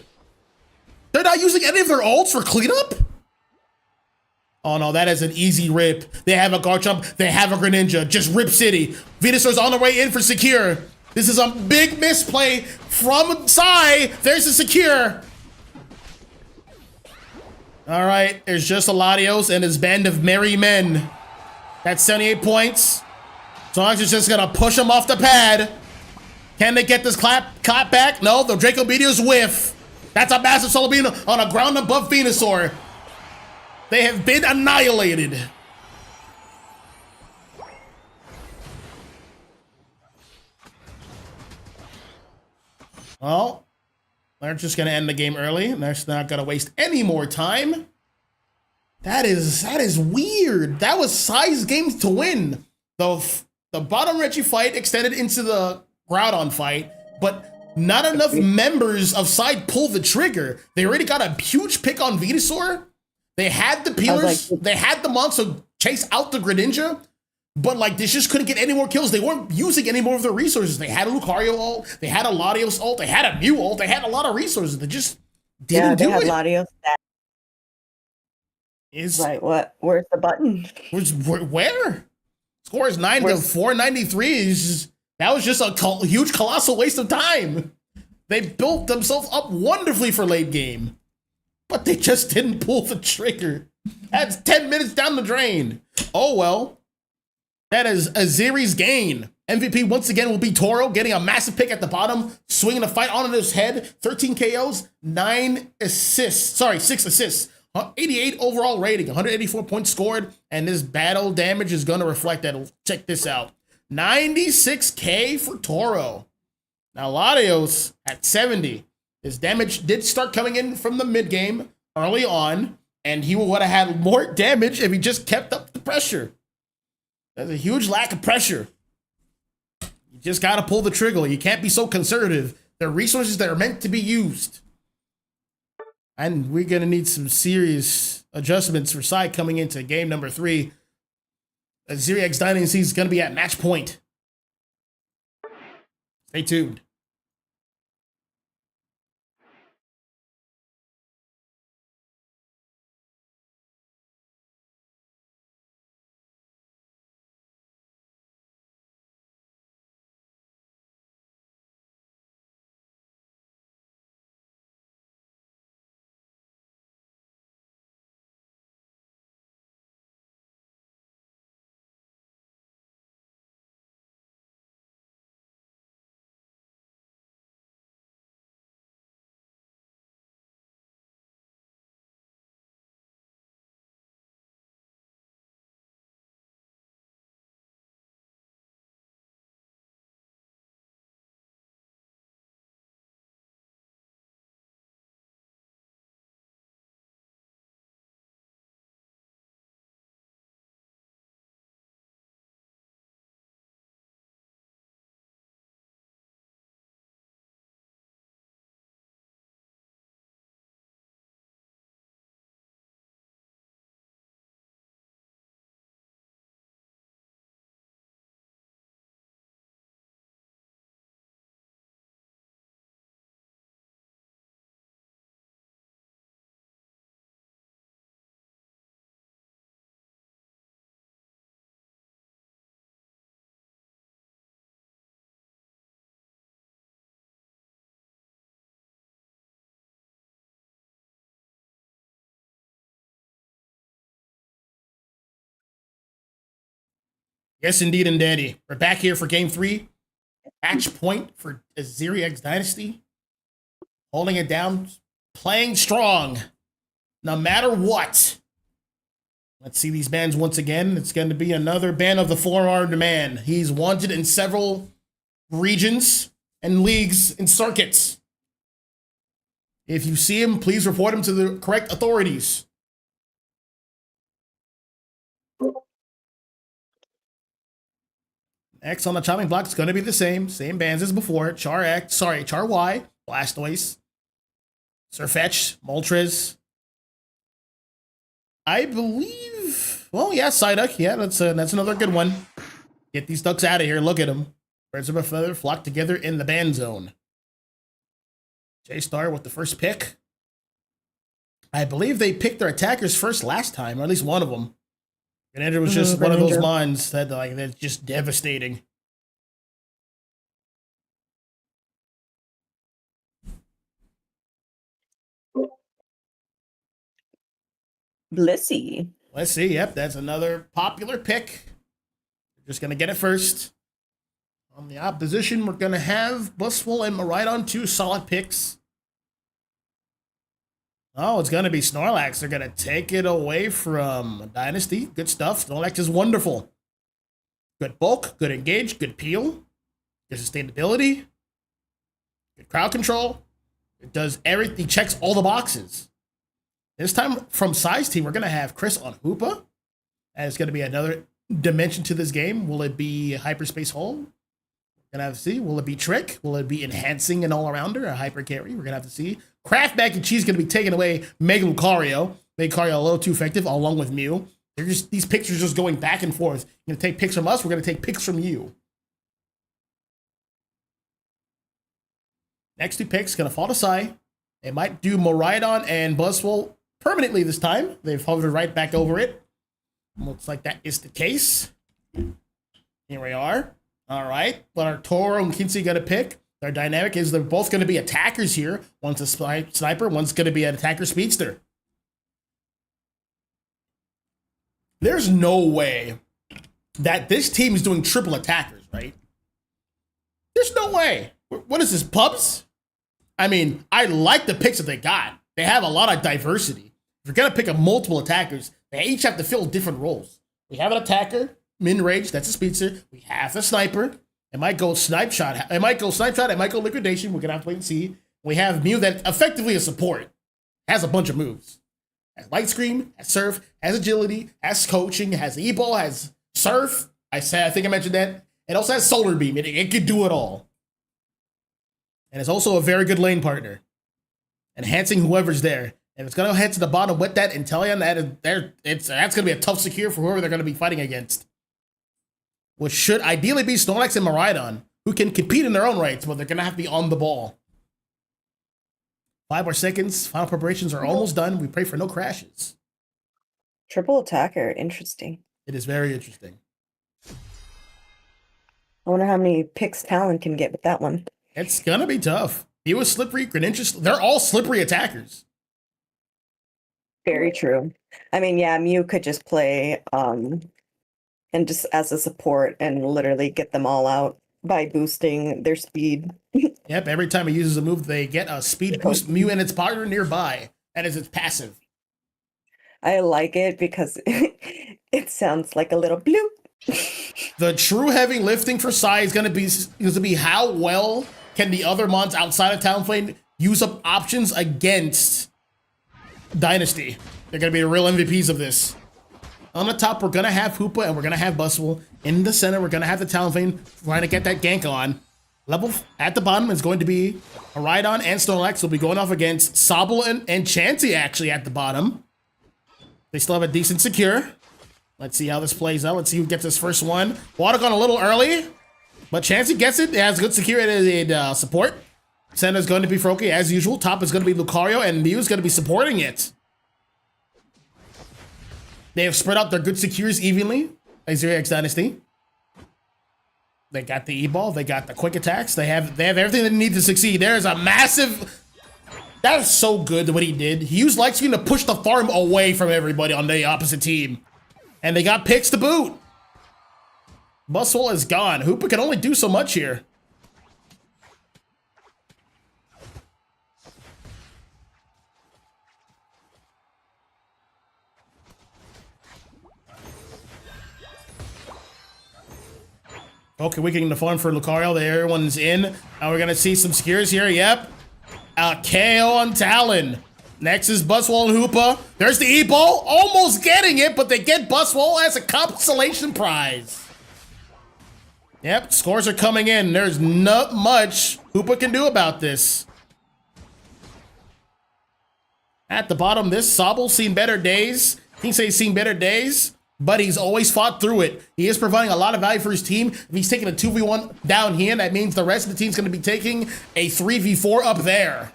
They're not using any of their ults for cleanup? Oh no, that is an easy rip. They have a Garchomp, they have a Greninja. Just rip city. Venusaur's on the way in for secure. This is a big misplay from Psy. There's the secure. All right, there's just a Latios and his band of merry men. That's 78 points. Sonic is just gonna push him off the pad. Can they get this clap back? No, the Draco Meteor's whiff. That's a massive Solar Beam on a ground above Venusaur. They have been annihilated. Well, they're just gonna end the game early. They're not gonna waste any more time. That is weird. That was Psy's game to win. The bottom Reggie fight extended into the Groudon fight, but not enough members of Psy pulled the trigger. They already got a huge pick on Venusaur. They had the peelers, they had the monster chase out the Greninja, but like they just couldn't get any more kills. They weren't using any more of their resources. They had a Lucario ult, they had a Latios ult, they had a Mew ult, they had a lot of resources. They just didn't do it.
Yeah, they had Latios. Right, what? Where's the button?
Where? Score is 9-493. That was just a huge, colossal waste of time. They built themselves up wonderfully for late game, but they just didn't pull the trigger. That's 10 minutes down the drain. Oh well. That is Azeri's gain. MVP once again will be Toro, getting a massive pick at the bottom, swinging a fight onto his head. 13 KOs, 6 assists. 88 overall rating, 184 points scored, and this battle damage is going to reflect that. Check this out. 96k for Toro. Now Latios at 70. His damage did start coming in from the mid game early on, and he would have had more damage if he just kept up the pressure. There's a huge lack of pressure. You just got to pull the trigger. You can't be so conservative. There are resources that are meant to be used. And we're going to need some serious adjustments for Psy coming into game number 3. Azeri X Dynasty is going to be at match point. Stay tuned. Yes, indeed, and daddy. We're back here for game 3. Match point for Azeri X Dynasty. Holding it down, playing strong, no matter what. Let's see these bans once again. It's going to be another ban of the four-armed man. He's wanted in several regions and leagues and circuits. If you see him, please report him to the correct authorities. Next on the chopping block is going to be the same bans as before. Char Y, Blastoise, Sirfetch, Moltres. I believe, well, yeah, Psyduck. Yeah, that's another good one. Get these ducks out of here. Look at them. Birds of a feather flock together in the ban zone. J-Star with the first pick. I believe they picked their attackers first last time, or at least one of them. Greninja was just one of those mons that that's just devastating.
Blissey.
Let's see. Yep, that's another popular pick. We're just gonna get it first. On the opposition, we're gonna have Buswell and Maridon, 2 solid picks. Oh, it's gonna be Snorlax. They're gonna take it away from Dynasty. Good stuff. Snorlax is wonderful. Good bulk, good engage, good peel, good sustainability, good crowd control. It does everything. Checks all the boxes. This time from Size Team, we're gonna have Chris on Hoopa. And it's gonna be another dimension to this game. Will it be Hyperspace Hole? We're gonna have to see. Will it be Trick? Will it be enhancing an all-arounder, a hyper carry? We're gonna have to see. Kraft Mac and Cheese is gonna be taking away Mega Lucario. Make Lucario a little too effective, along with Mew. They're just, these picks are just going back and forth. You're gonna take picks from us, we're gonna take picks from you. Next 2 picks gonna fall to Sai. They might do Maridon and Buzzwole permanently this time. They've hovered right back over it. Looks like that is the case. Here we are. All right, but our Toro and Kinsey got to pick. Their dynamic is they're both going to be attackers here. One's a sniper, one's going to be an attacker speedster. There's no way that this team is doing triple attackers, right? There's no way. What is this, pubs? I mean, I like the picks that they got. They have a lot of diversity. If you're going to pick up multiple attackers, they each have to fill different roles. We have an attacker, mid-range, that's a speedster. We have a sniper. It might go snipe shot. It might go snipe shot. It might go liquidation. We're going to have to wait and see. We have Mew that effectively is support. Has a bunch of moves. Has Light Scream, has Surf, has Agility, has Coaching, has E-Ball, has Surf. I think I mentioned that. It also has Solar Beam. It could do it all. And it's also a very good lane partner. Enhancing whoever's there. And it's going to head to the bottom with that Inteleon. That's going to be a tough secure for whoever they're going to be fighting against. Which should ideally be Snorlax and Maridon, who can compete in their own rights, but they're going to have to be on the ball. 5 more seconds. Final preparations are almost done. We pray for no crashes.
Triple attacker. Interesting.
It is very interesting.
I wonder how many picks Talon can get with that one.
It's going to be tough. He was slippery, Greninja. They're all slippery attackers.
Very true. I mean, yeah, Mew could just play and just as a support and literally get them all out by boosting their speed.
Yep, every time he uses a move, they get a speed boost. Mew and its partner nearby. That is its passive.
I like it because it sounds like a little bloop.
The true heavy lifting for Sai is going to be how well can the other mons outside of Talonflame use up options against Dynasty. They're going to be the real MVPs of this. On the top, we're going to have Hoopa and we're going to have Buswell. In the center, we're going to have the Talonflame trying to get that gank on. Level at the bottom is going to be Maridon and Snorlax will be going off against Sobble and Chansey actually at the bottom. They still have a decent secure. Let's see how this plays out. Let's see who gets this first one. Water gone a little early, but Chansey gets it. It has good security and support. Center is going to be Froakie as usual. Top is going to be Lucario and Mew is going to be supporting it. They have spread out their good secures evenly. Azeri X Dynasty. They got the E-Ball. They got the quick attacks. They have everything they need to succeed. There is a massive... That is so good what he did. He used Light Screen to push the farm away from everybody on the opposite team. And they got picks to boot. Bustle is gone. Hoopa can only do so much here. Okay, we getting the farm for Lucario. Everyone's in. Now we're gonna see some Skiers here. Yep. KO on Talon. Next is Buswell and Hoopa. There's the E-Ball. Almost getting it, but they get Buswell as a consolation prize. Yep, scores are coming in. There's not much Hoopa can do about this. At the bottom, this Sobble's seen better days. He can say he's seen better days, but he's always fought through it. He is providing a lot of value for his team. If he's taking a 2v1 down here, that means the rest of the team's going to be taking a 3v4 up there.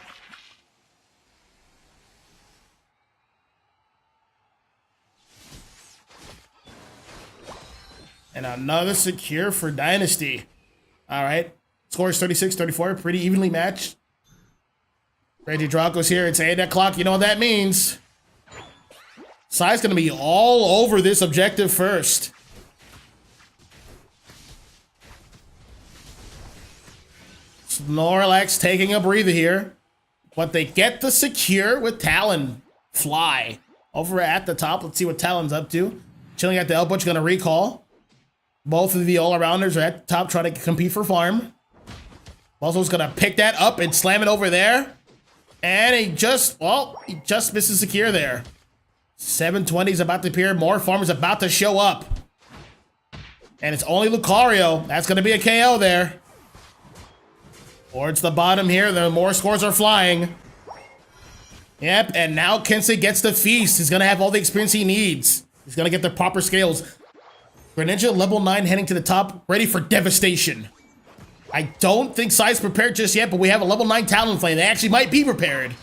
And another secure for Dynasty. All right. Score is 36-34. Pretty evenly matched. Reggie Draco's here. It's 8 o'clock. You know what that means. PSY's going to be all over this objective first. Snorlax taking a breather here. But they get the secure with Talon. Fly. Over at the top. Let's see what Talon's up to. Chilling at the elbow. Going to recall. Both of the all-arounders are at the top trying to compete for farm. Buzzle's going to pick that up and slam it over there. And he just misses secure there. 720 is about to appear. More farmers about to show up. And it's only Lucario. That's going to be a KO there. Towards the bottom here, the more scores are flying. Yep, and now Kensei gets the feast. He's going to have all the experience he needs. He's going to get the proper scales. Greninja, level 9, heading to the top, ready for devastation. I don't think PSY's prepared just yet, but we have a level 9 Talonflame. They actually might be prepared.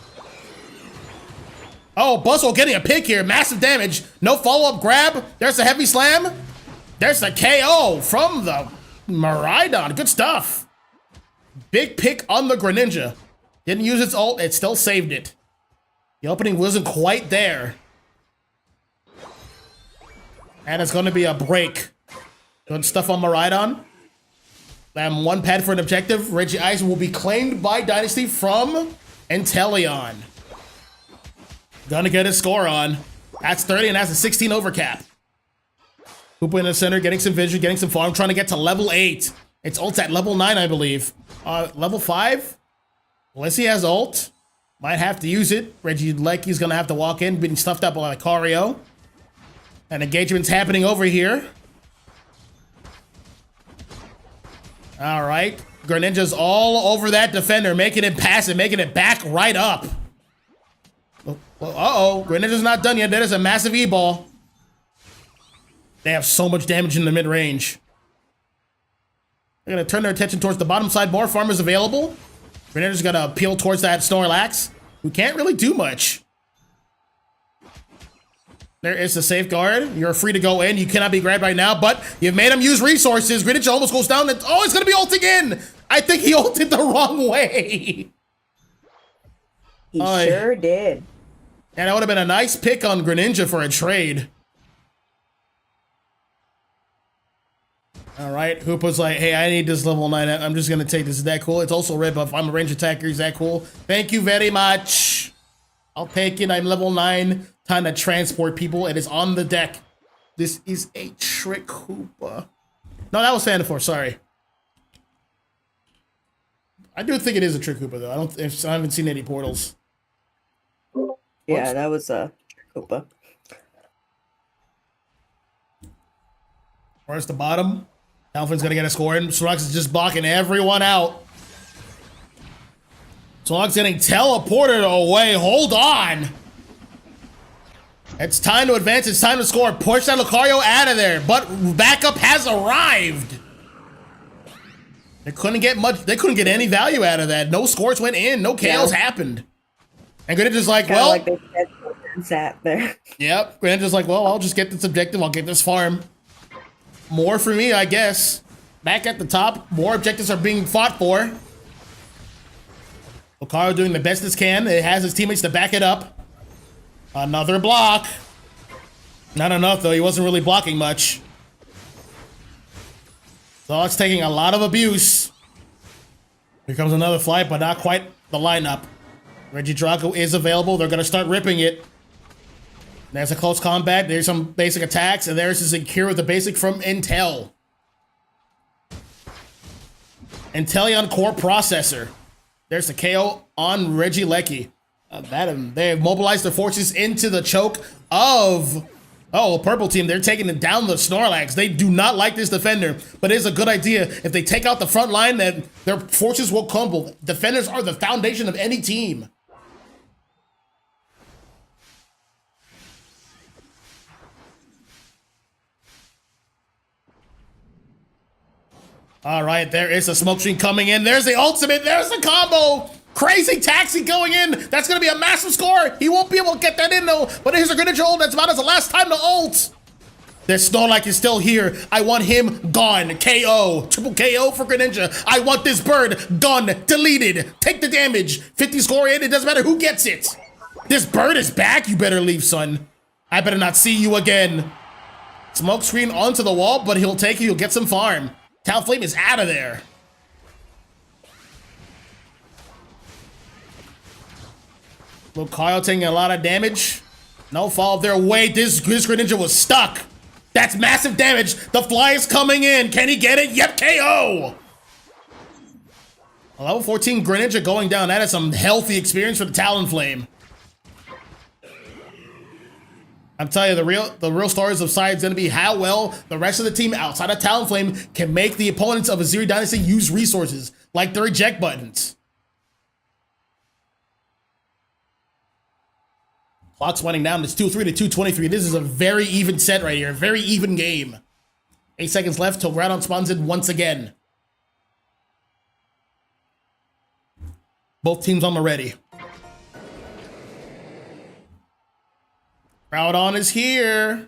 Oh, Buzzle getting a pick here. Massive damage. No follow-up grab. There's a heavy slam. There's the KO from the Miraidon. Good stuff. Big pick on the Greninja. Didn't use its ult. It still saved it. The opening wasn't quite there. And it's going to be a break. Good stuff on Miraidon. And one pad for an objective. Regice will be claimed by Dynasty from Inteleon. Gonna get his score on. That's 30 and that's a 16 overcap. Hoopa in the center, getting some vision, getting some farm, trying to get to level 8. It's ult's at level 9, I believe. Level 5? Unless he has ult. Might have to use it. Reggie Lecky's gonna have to walk in, being stuffed up by Lucario. And engagement's happening over here. All right. Greninja's all over that defender, making it pass and making it back right up. Uh-oh. Greninja's not done yet. That is a massive E-ball. They have so much damage in the mid-range. They're going to turn their attention towards the bottom side. More farmers available. Greninja's going to appeal towards that Snorlax, who can't really do much. There is the safeguard. You're free to go in. You cannot be grabbed right now, but you've made him use resources. Greninja almost goes down. And, oh, it's going to be ulting in. I think he ulted the wrong way.
He sure did.
And that would have been a nice pick on Greninja for a trade. All right, Hoopa's like, hey, I need this level 9. I'm just going to take this. Is that cool? It's also red buff. I'm a range attacker. Is that cool? Thank you very much. I'll take it. I'm level 9. Time to transport people. It is on the deck. This is a trick Hoopa. No, that was Sandalford. Sorry. I do think it is a trick Hoopa, though. I haven't seen any portals.
Yeah, that was a Hoopa.
Where's the bottom? Alpha's gonna get a score in. Snorlax is just blocking everyone out. Snorlax getting teleported away. Hold on. It's time to advance. It's time to score. Push that Lucario out of there. But backup has arrived. They couldn't get much. They couldn't get any value out of that. No scores went in. No KOs happened. And Greninja's like,
Kinda
well.
like they sat there.
Yep. Greninja's like, well, I'll just get this objective. I'll get this farm. More for me, I guess. Back at the top, more objectives are being fought for. Lucario doing the best it can. It has his teammates to back it up. Another block. Not enough, though. He wasn't really blocking much. So it's taking a lot of abuse. Here comes another flight, but not quite the lineup. Regidrago is available. They're going to start ripping it. There's a close combat. There's some basic attacks, and there's a secure with the basic from Intel. Inteleon Core Processor. There's the KO on Regieleki. They have mobilized their forces into the choke of... Oh, purple team, they're taking it down the Snorlax. They do not like this defender, but it is a good idea. If they take out the front line, then their forces will crumble. Defenders are the foundation of any team. All right, there is a smoke screen coming in. There's the ultimate. There's the combo. Crazy taxi going in. That's going to be a massive score. He won't be able to get that in, though. But here's a Greninja ult. That's about as the last time to ult. This Snorlax is still here. I want him gone. KO. Triple KO for Greninja. I want this bird gone. Deleted. Take the damage. 50 score in. It doesn't matter who gets it. This bird is back. You better leave, son. I better not see you again. Smoke screen onto the wall, but he'll take it. He'll get some farm. Talonflame is out of there. Lucario taking a lot of damage. No fall there. Wait, this Greninja was stuck. That's massive damage. The fly is coming in. Can he get it? Yep, KO. A level 14 Greninja going down. That is some healthy experience for the Talonflame. I'm telling you, the real stories of Psy is going to be how well the rest of the team outside of Talonflame can make the opponents of Azeri Dynasty use resources, like their eject buttons. Clock's winding down. It's 2-3 to 2-23. This is a very even set right here. A very even game. 8 seconds left till Groudon spawns in once again. Both teams on the ready. Groudon is here.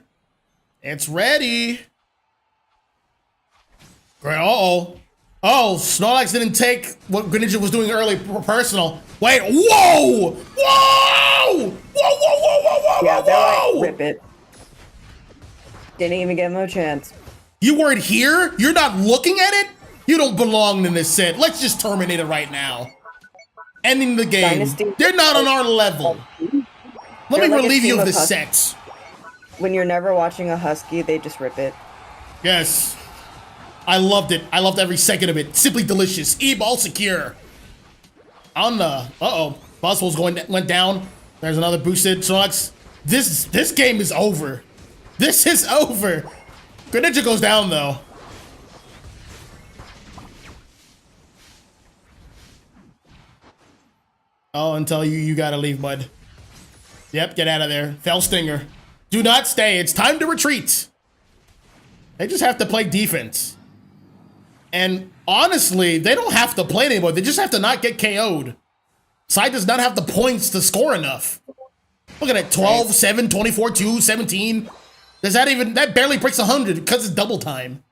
It's ready. Uh-oh. Oh, Snorlax didn't take what Greninja was doing early personal. Wait, whoa! Whoa! Whoa, whoa, whoa, whoa, whoa,
Yeah, they're
whoa!
like, rip it. Didn't even give him a chance.
You weren't here? You're not looking at it? You don't belong in this set. Let's just terminate it right now. Ending the game.
Dynasty.
They're not on our level. Let me
They're like
relieve you of
team
this
of
set.
When you're never watching a Husky, they just rip it.
Yes. I loved it. I loved every second of it. Simply delicious. E-ball secure. On the... Uh-oh. Buzzwole's went down. There's another boosted Snorlax. This game is over. This is over. Greninja goes down, though. Oh, until you gotta leave, bud. Yep, get out of there. Fell Stinger. Do not stay. It's time to retreat. They just have to play defense. And honestly, they don't have to play anymore. They just have to not get KO'd. Psy does not have the points to score enough. Look at it. 12, 7, 24, 2, 17. Does that even... That barely breaks 100 because it's double time.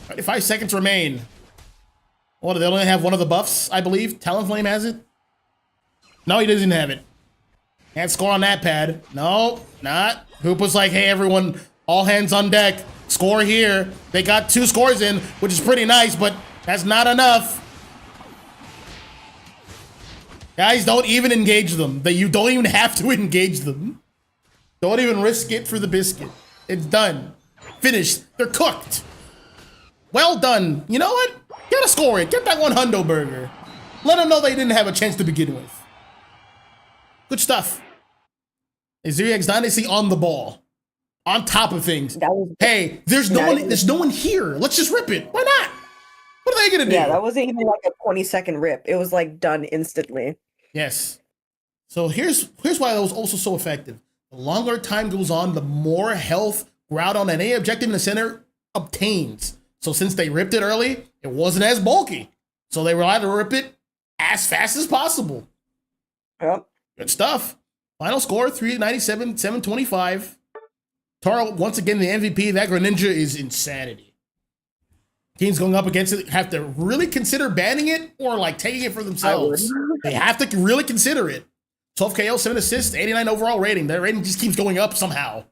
25 seconds remain. What, do they only have one of the buffs, I believe? Talonflame has it? No, he doesn't have it. Can't score on that pad. No, not. Hoopa's like, hey, everyone, all hands on deck. Score here. They got 2 scores in, which is pretty nice, but that's not enough. Guys, don't even engage them. You don't even have to engage them. Don't even risk it for the biscuit. It's done. Finished. They're cooked. Well done. You know what? Gotta score it. Get that one hundo burger. Let them know they didn't have a chance to begin with. Good stuff. Azeri Dynasty on the ball. On top of things. Hey, there's no one here. Let's just rip it. Why not? What are they gonna do?
Yeah, that wasn't even like a 20-second rip. It was like done instantly.
Yes. So here's why that was also so effective. The longer time goes on, the more health Groudon and any objective in the center obtains. So since they ripped it early, it wasn't as bulky. So they were allowed to rip it as fast as possible.
Yep.
Good stuff. Final score, 397, 725. Taro, once again, the MVP. That Greninja is insanity. Teams going up against it have to really consider banning it or like taking it for themselves. They have to really consider it. 12 KO, 7 assists, 89 overall rating. Their rating just keeps going up somehow.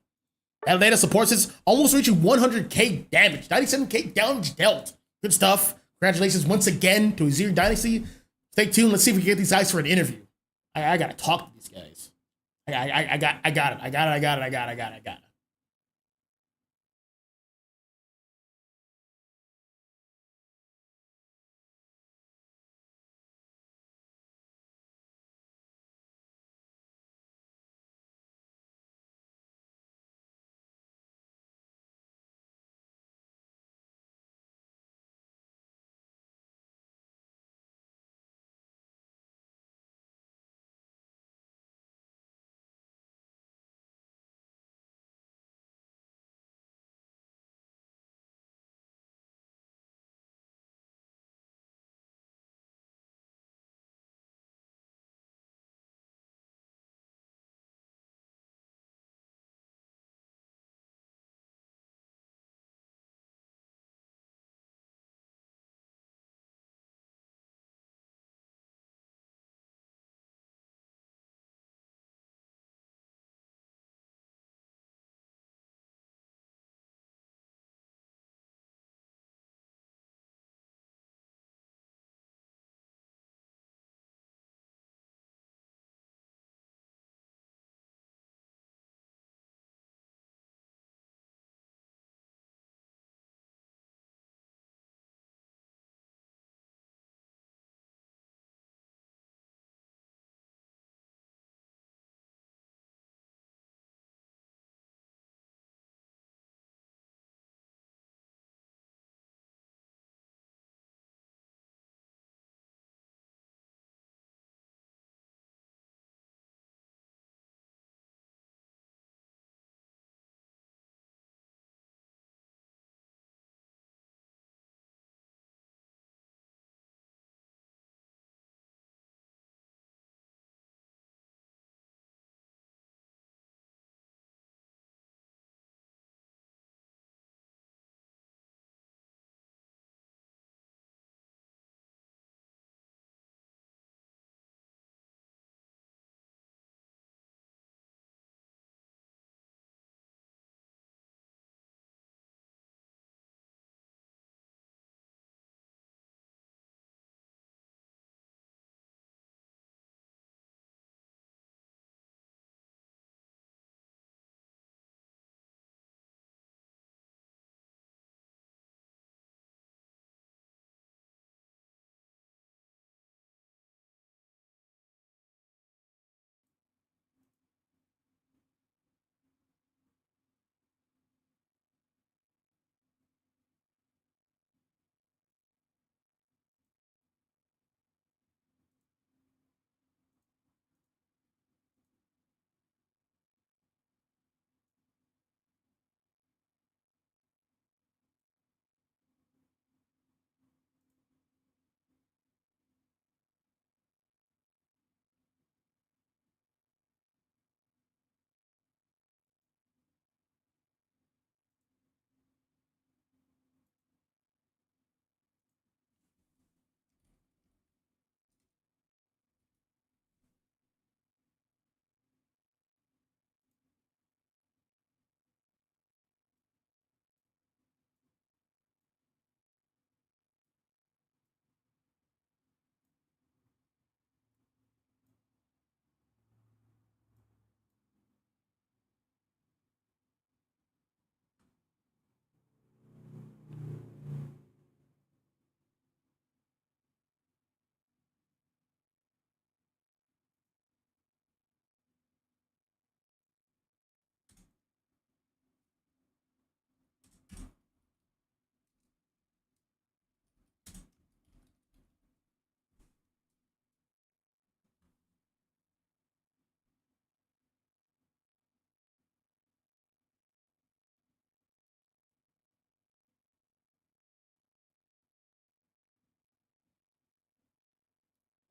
Atlanta supports us, almost reaching 100k damage, 97k damage dealt. Good stuff. Congratulations once again to Azeri Dynasty. Stay tuned. Let's see if we can get these guys for an interview. I gotta talk to these guys. I got it.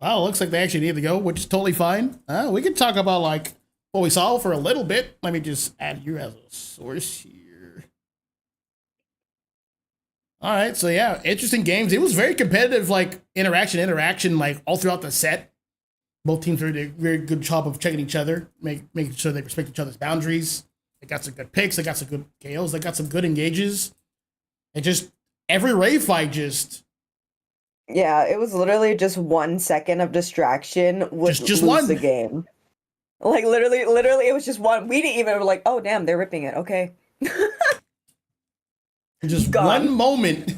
Well, looks like they actually need to go, which is totally fine. We can talk about like what we saw for a little bit. Let me just add you as a source here. All right, so yeah, interesting games. It was very competitive, like interaction, like all throughout the set. Both teams did a very good job of checking each other, making sure they respect each other's boundaries. They got some good picks. They got some good KOs. They got some good engages. And just every raid fight just
Yeah, it was literally just 1 second of distraction would
just
lose
one.
the game. Like literally, it was just one. We didn't even like, oh damn, they're ripping it. Okay.
Just
Gone.
one moment.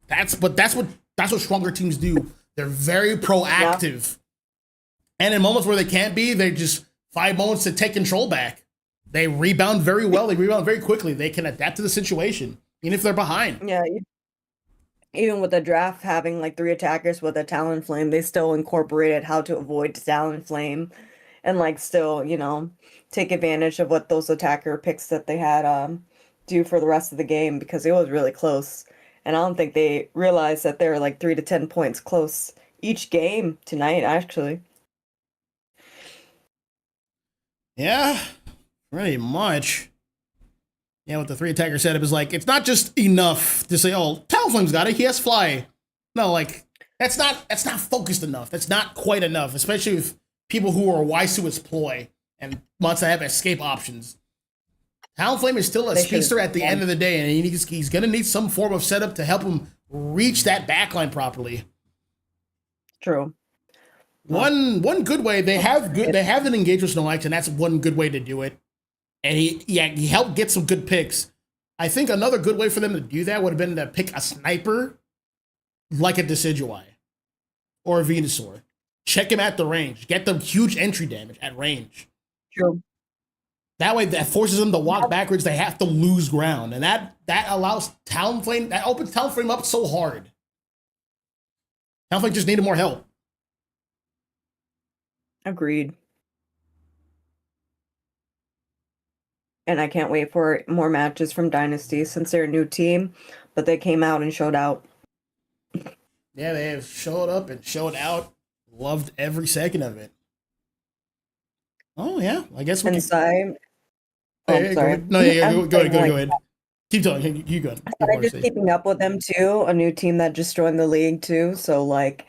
That's what stronger teams do. They're very proactive. And in moments where they can't be, they just 5 moments to take control back. They rebound very well. They rebound very quickly. They can adapt to the situation, even if they're behind.
Yeah, even with the draft having like 3 attackers with a Talonflame, they still incorporated how to avoid Talonflame and like still, take advantage of what those attacker picks that they had do for the rest of the game because it was really close. And I don't think they realized that they were like 3 to 10 points close each game tonight, actually.
Yeah, pretty much. Yeah, with the 3 attacker setup is like, it's not just enough to say, oh, Talonflame's got it, he has fly. No, like, that's not focused enough. That's not quite enough, especially with people who are wise to its ploy and wants to have escape options. Talonflame is still a speedster at the end of the day, and he's going to need some form of setup to help him reach that backline properly.
True.
One good way, they have an engage with Snorlax, and that's one good way to do it. And he helped get some good picks. I think another good way for them to do that would have been to pick a sniper like a Decidueye or a Venusaur. Check him at the range. Get them huge entry damage at range.
True.
That way, that forces them to walk backwards. They have to lose ground, and that allows Talonflame. That opens Talonflame up so hard. Talonflame just needed more help.
Agreed. And I can't wait for more matches from Dynasty since they're a new team, but they came out and showed out.
Yeah, they have showed up and showed out. Loved every second of it. Oh yeah, I guess we can.
I'm sorry.
Go ahead. Keep talking. You go.
I'm just keeping up with them too. A new team that just joined the league too. So like,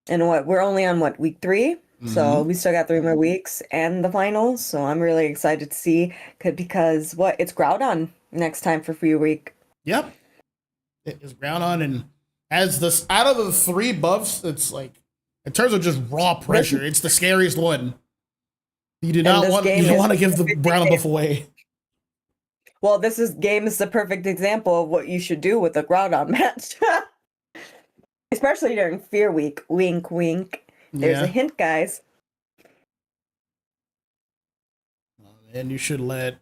and we're only on week 3. So we still got 3 more weeks and the finals. So I'm really excited to see because it's Groudon next time for Free Week.
Yep, it is Groudon, and as this out of the 3 buffs, it's like in terms of just raw pressure, it's the scariest one. You don't want to give the Groudon buff away.
Well, game is the perfect example of what you should do with a Groudon match, especially during Fear Week. Wink, wink. There's a hint, guys.
And you should let.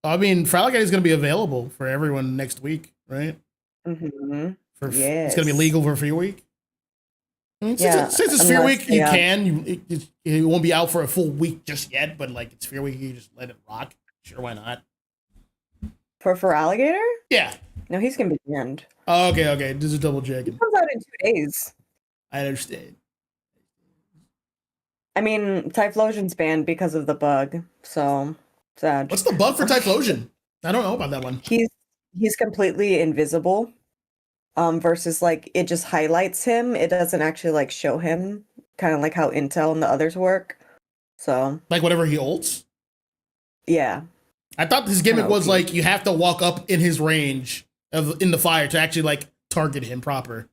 I mean, Fraligator is going to be available for everyone next week, right?
Mm-hmm.
It's going to be legal for Free Week. I mean, since it's Fear Week, you can. You won't be out for a full week just yet, but like it's Fear Week, you just let it rock. Sure, why not?
For Alligator?
Yeah.
No, he's going to be banned.
Oh, okay. This is double checking.
He comes out in 2 days.
I understand.
I mean, Typhlosion's banned because of the bug, so sad.
What's the bug for Typhlosion? I don't know about that one.
He's completely invisible. Versus like it just highlights him. It doesn't actually like show him, kind of like how Intel and the others work. So
like whatever he ults?
Yeah.
I thought his gimmick was like you have to walk up in his range in the fire to actually like target him proper.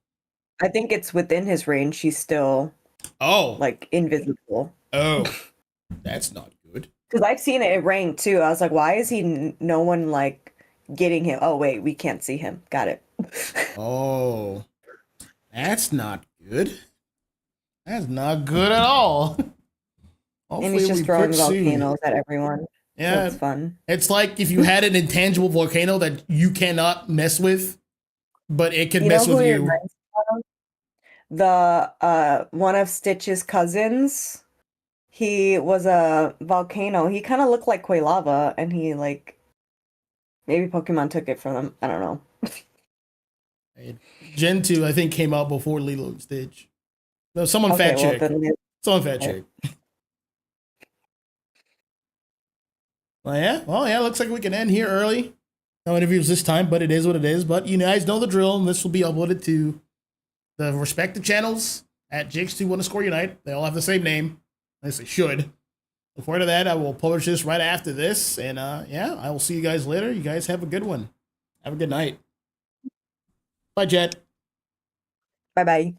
I think it's within his range. He's still like invisible.
Oh, that's not good.
Because I've seen it in rank too. I was like, why is he no one like getting him? Oh wait, we can't see him. Got it.
Oh, that's not good. That's not good at all.
And he's just throwing volcanoes at everyone.
Yeah,
it's fun.
It's like if you had an intangible volcano that you cannot mess with, but it can mess with you.
The one of Stitch's cousins, he was a volcano. He kind of looked like Quailava, and he like maybe Pokemon took it from him. I don't know.
Gen 2, I think, came out before Lilo and Stitch. No, someone fat check. Someone fat check. Well, yeah, looks like we can end here early. No interviews this time, but it is what it is. But you guys know the drill, and this will be uploaded to the respective channels at JX2_Unite. They all have the same name. At least they should. Before that, I will publish this right after this. And yeah, I will see you guys later. You guys have a good one. Have a good night. Bye, Jet.
Bye bye.